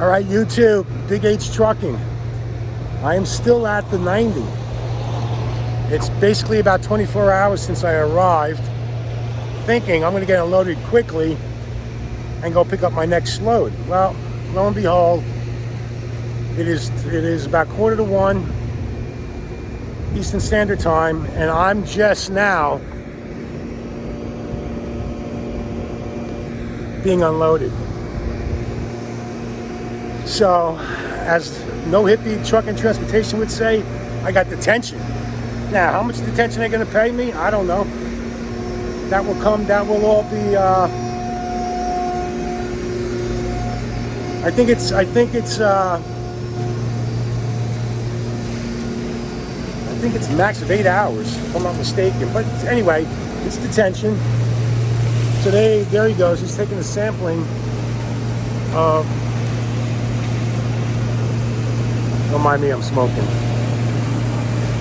All right, YouTube, BigH Trucking. I am still at the 90. It's basically about 24 hours since I arrived, thinking I'm going to get unloaded quickly and go pick up my next load. Well, lo and behold, it is about 1:45 Eastern Standard Time, and I'm just now being unloaded. So, as No Hippie Truck and Transportation would say, I got detention. Now, how much detention are they going to pay me? I don't know. That will come. That will all be. I think it's max of 8 hours, if I'm not mistaken. But anyway, it's detention. So there he goes. He's taking a sampling of. Don't mind me, I'm smoking.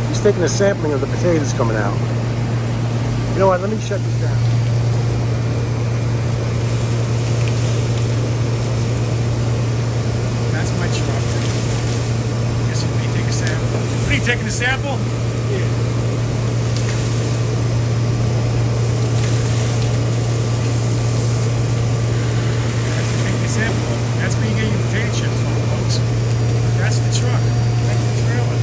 He's taking a sampling of the potatoes coming out. You know what? Let me shut this down. That's my truck. Guess you may take a sample. What are you taking a sample? Yeah. That's where you get your potato chips from, folks. That's the truck. That's the trailer.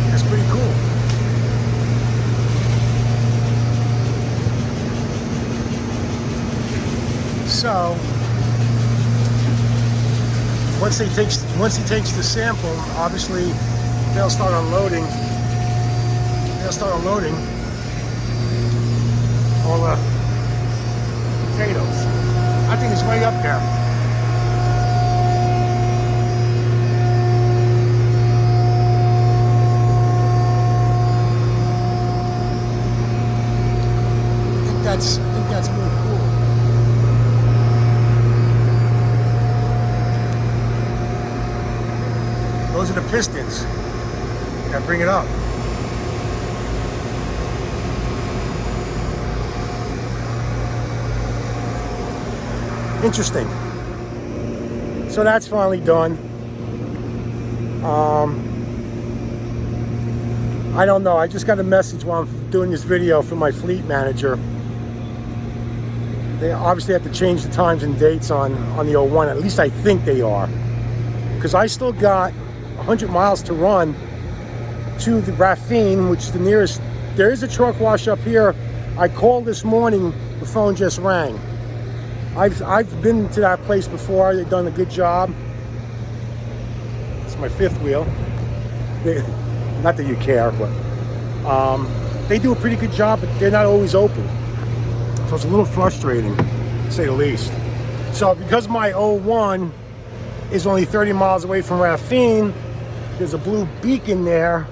That's pretty cool. So once he takes the sample, obviously they'll start unloading. All the potatoes. I think it's way up there. I think that's really cool. Those are the pistons. Gotta bring it up. Interesting. So that's finally done. I don't know. I just got a message while I'm doing this video from my fleet manager. They obviously have to change the times and dates on the 01. At least I think they are. Because I still got 100 miles to run to the Raffine, which is the nearest. There is a truck wash up here. I called this morning. The phone just rang. I've been to that place before. They've done a good job. It's my fifth wheel. Not that you care, but they do a pretty good job, but they're not always open. So it's a little frustrating, to say the least. So because my 01 is only 30 miles away from Raffine, there's a blue beacon there.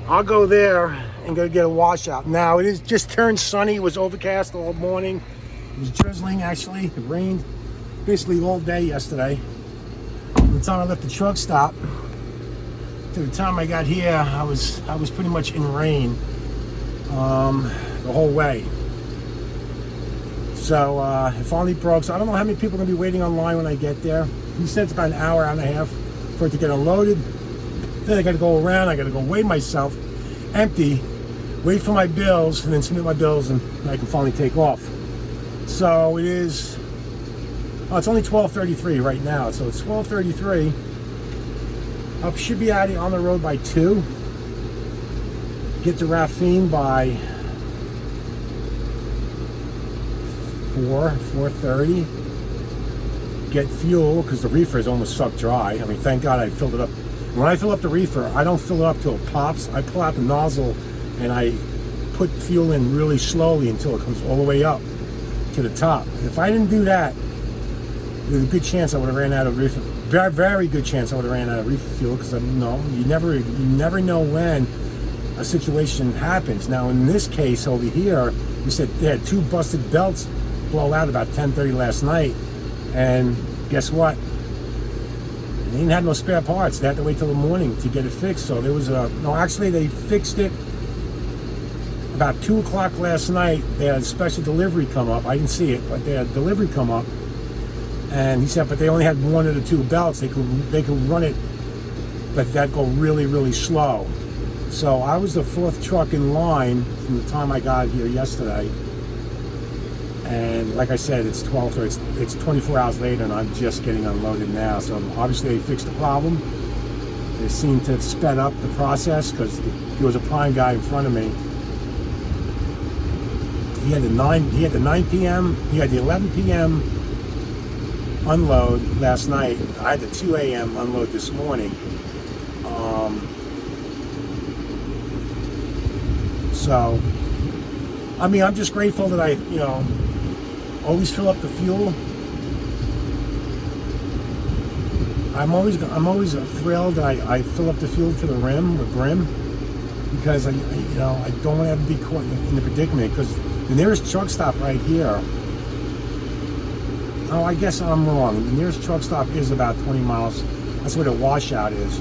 I'll go there and go get a washout. Now, it is just turned sunny. It was overcast all morning. It was drizzling, actually. It rained basically all day yesterday. From the time I left the truck stop to the time I got here, I was pretty much in rain the whole way. So it finally broke. So I don't know how many people are going to be waiting online when I get there. He said it's about an hour and a half for it to get unloaded. Then I got to go around. I got to go weigh myself, empty, wait for my bills, and then submit my bills, and I can finally take off. So it is, it's only 12:33 right now. So it's 12:33. I should be out on the road by 2. Get to Raffine by 4:30. Get fuel, because the reefer is almost sucked dry. I mean, thank God I filled it up. When I fill up the reefer, I don't fill it up till it pops. I pull out the nozzle and I put fuel in really slowly until it comes all the way up to the top. If I didn't do that, there's a good chance I would have ran out of reefer. Very, very good chance I would have ran out of reefer fuel, because you never know when a situation happens. Now in this case over here, you said they had 2 busted belts blow out about 10:30 last night, and guess what? They didn't have no spare parts. They had to wait till the morning to get it fixed. So there was they fixed it about 2 o'clock last night, they had a special delivery come up. I didn't see it, but they had a delivery come up. And he said, but they only had one of the 2 belts. They could run it, but that'd go really, really slow. So I was the 4th truck in line from the time I got here yesterday. And like I said, it's 12, or it's 24 hours later, and I'm just getting unloaded now. So obviously they fixed the problem. They seem to have sped up the process, because there was a prime guy in front of me. He had the 9 p.m. He had the 11 p.m. unload last night. I had the 2 a.m. unload this morning. So, I mean, I'm just grateful that I, always fill up the fuel. I'm always thrilled that I fill up the fuel to the rim, because I don't want to ever be caught in the predicament, because the nearest truck stop right here. Oh, I guess I'm wrong. The nearest truck stop is about 20 miles. That's where the washout is.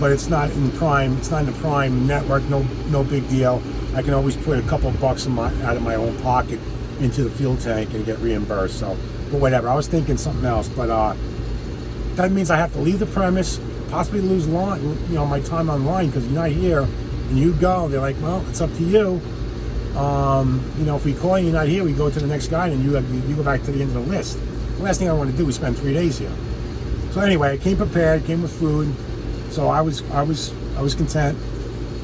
But it's not in prime. It's not in the prime network. No big deal. I can always put a couple bucks out of my own pocket into the fuel tank and get reimbursed. So, but whatever. I was thinking something else. But that means I have to leave the premise, possibly lose my time online, because you're not here and you go. They're like, well, it's up to you. If we call you, you're not here, we go to the next guy, and you go back to the end of the list. The last thing I want to do is spend 3 days here. So anyway, I came prepared, came with food, so I was content.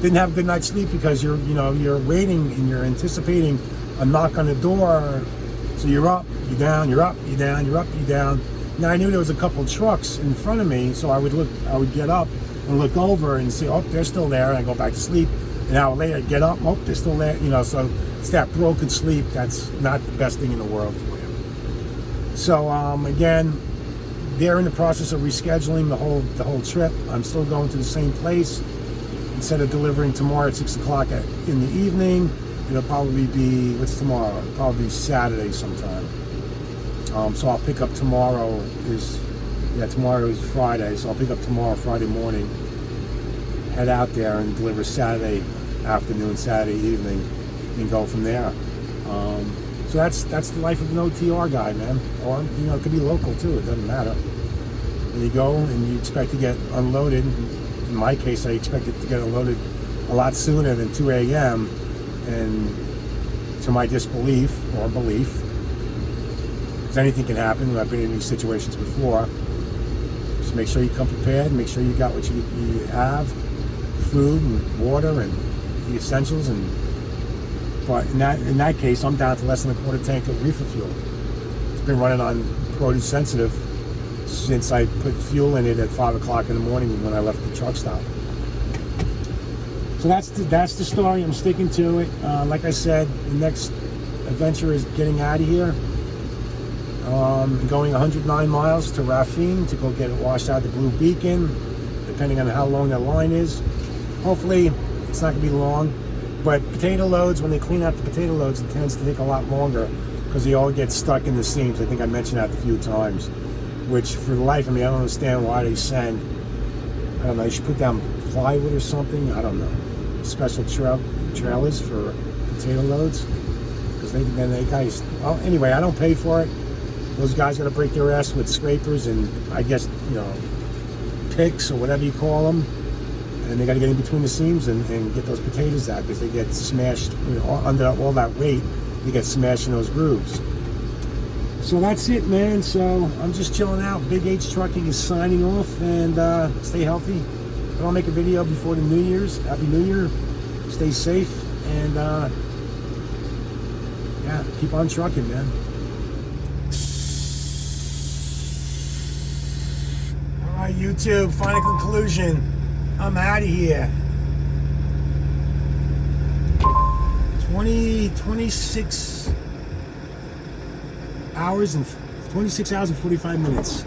Didn't have a good night's sleep, because you're waiting and you're anticipating a knock on the door. So you're up, you're down, you're up, you're down, you're up, you're down. Now I knew there was a couple trucks in front of me, so I would get up and look over and see, oh, they're still there, and I go back to sleep. An hour later, I get up, oh, they're still there, so it's that broken sleep. That's not the best thing in the world for you. So again, they're in the process of rescheduling the whole trip. I'm still going to the same place. Instead of delivering tomorrow at 6 o'clock in the evening, it'll probably be, what's tomorrow? It'll probably be Saturday sometime. So I'll pick up tomorrow. Tomorrow is Friday, so I'll pick up tomorrow, Friday morning, head out there and deliver Saturday afternoon, Saturday evening, and go from there. So that's the life of an OTR guy, man. Or it could be local too. It doesn't matter. When you go and you expect to get unloaded. In my case, I expected to get unloaded a lot sooner than 2 a.m. And to my disbelief or belief, because anything can happen. I've been in these situations before. Just make sure you come prepared. Make sure you got what you have. Food and water and the essentials, but in that case, I'm down to less than a quarter tank of reefer fuel. It's been running on produce sensitive since I put fuel in it at 5 o'clock in the morning when I left the truck stop. So that's the story. I'm sticking to it. Like I said, the next adventure is getting out of here. Going 109 miles to Raphine to go get it washed out the Blue Beacon, depending on how long that line is. Hopefully, it's not going to be long, but potato loads, when they clean out the potato loads, it tends to take a lot longer, because they all get stuck in the seams. I think I mentioned that a few times, which for the life of me, I don't understand why they send, I don't know, you should put down plywood or something, I don't know, special trailers for potato loads, because they guys, well, anyway, I don't pay for it. Those guys got to break their ass with scrapers and, I guess, picks or whatever you call them. And they got to get in between the seams and get those potatoes out, because they get smashed under all that weight. They get smashed in those grooves. So that's it, man. So I'm just chilling out. BigH Trucking is signing off, and stay healthy. I'll make a video before the New Year's. Happy New Year. Stay safe, and yeah, keep on trucking, man. All right, YouTube. Final conclusion. I'm out of here. 26 hours and 45 minutes.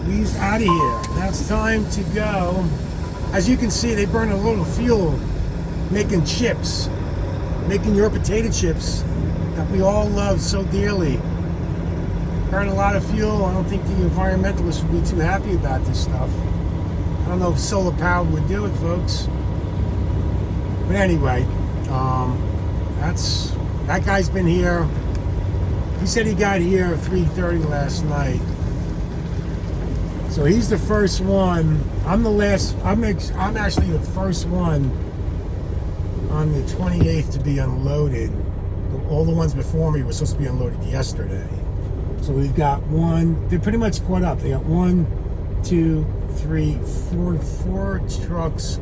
We's out of here. Now it's time to go. As you can see, they burn a little fuel making chips, making your potato chips that we all love so dearly. Burn a lot of fuel. I don't think the environmentalists would be too happy about this stuff. I don't know if solar power would do it, folks. But anyway, that guy's been here. He said he got here at 3:30 last night. So he's the first one. I'm the last. I'm actually the first one on the 28th to be unloaded. All the ones before me were supposed to be unloaded yesterday. So we've got one. They're pretty much caught up. They got 1, 2, 3, 4 trucks.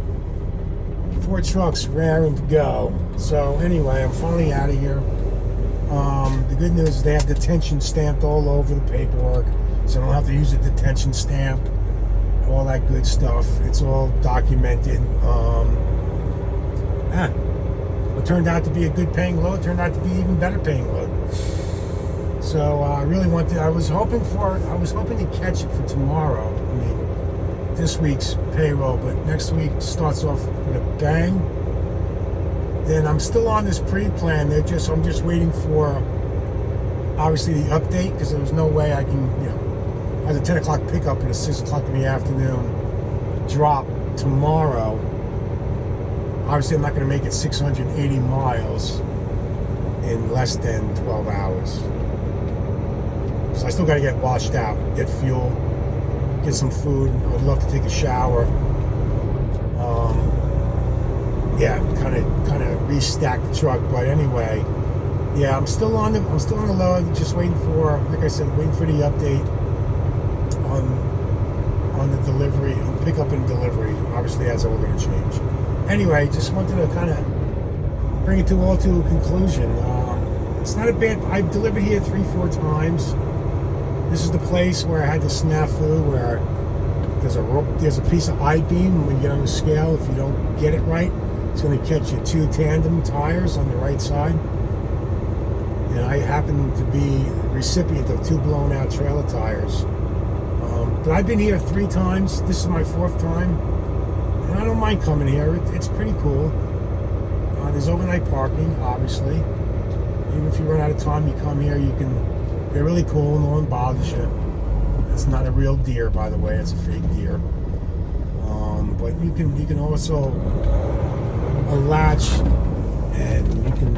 4 trucks raring to go. So anyway, I'm finally out of here. The good news is they have detention stamped all over the paperwork, so I don't have to use a detention stamp. All that good stuff. It's all documented. It turned out to be a good paying load. Turned out to be even better paying load. So I really wanted. I was hoping to catch it for tomorrow. I mean, this week's payroll, but next week starts off with a bang. Then I'm still on this pre-plan. I'm just waiting for, obviously, the update, because there was no way I can, I have a 10 o'clock pickup and a 6 o'clock in the afternoon drop tomorrow. Obviously, I'm not going to make it 680 miles in less than 12 hours. So I still got to get washed out, get fuel, get some food. I would love to take a shower. Kind of restack the truck. But anyway, I'm still on the load. Just waiting for, like I said, waiting for the update on the delivery, on pickup and delivery. Obviously, that's all going to change. Anyway, just wanted to kind of bring it to a conclusion. It's not a bad. I've delivered here 3-4 times. This is the place where I had the snafu, where there's a piece of I-beam when you get on the scale. If you don't get it right, it's going to catch you 2 tandem tires on the right side. And I happen to be the recipient of 2 blown out trailer tires. But I've been here 3 times. This is my 4th time. And I don't mind coming here. It's pretty cool. There's overnight parking, obviously. Even if you run out of time, you come here. They're really cool. No one bothers you. It's not a real deer, by the way. It's a fake deer. But you can also latch, and you can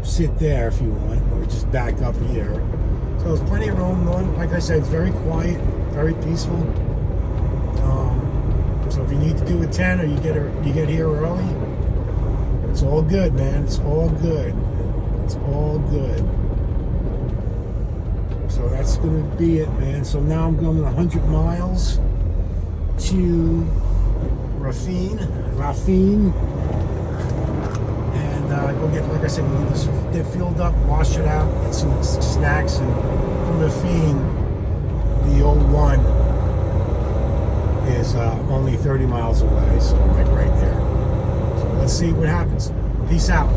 sit there if you want, or just back up here. So there's plenty of room. Like I said, it's very quiet, very peaceful. So if you need to do a 10 or you get here early, it's all good, man. It's all good. It's all good. So that's going to be it, man. So now I'm going 100 miles to Raphine, and go get, like I said, get filled up, wash it out, get some snacks, and from Raphine, the old one is only 30 miles away, so I'm like right there. So let's see what happens. Peace out.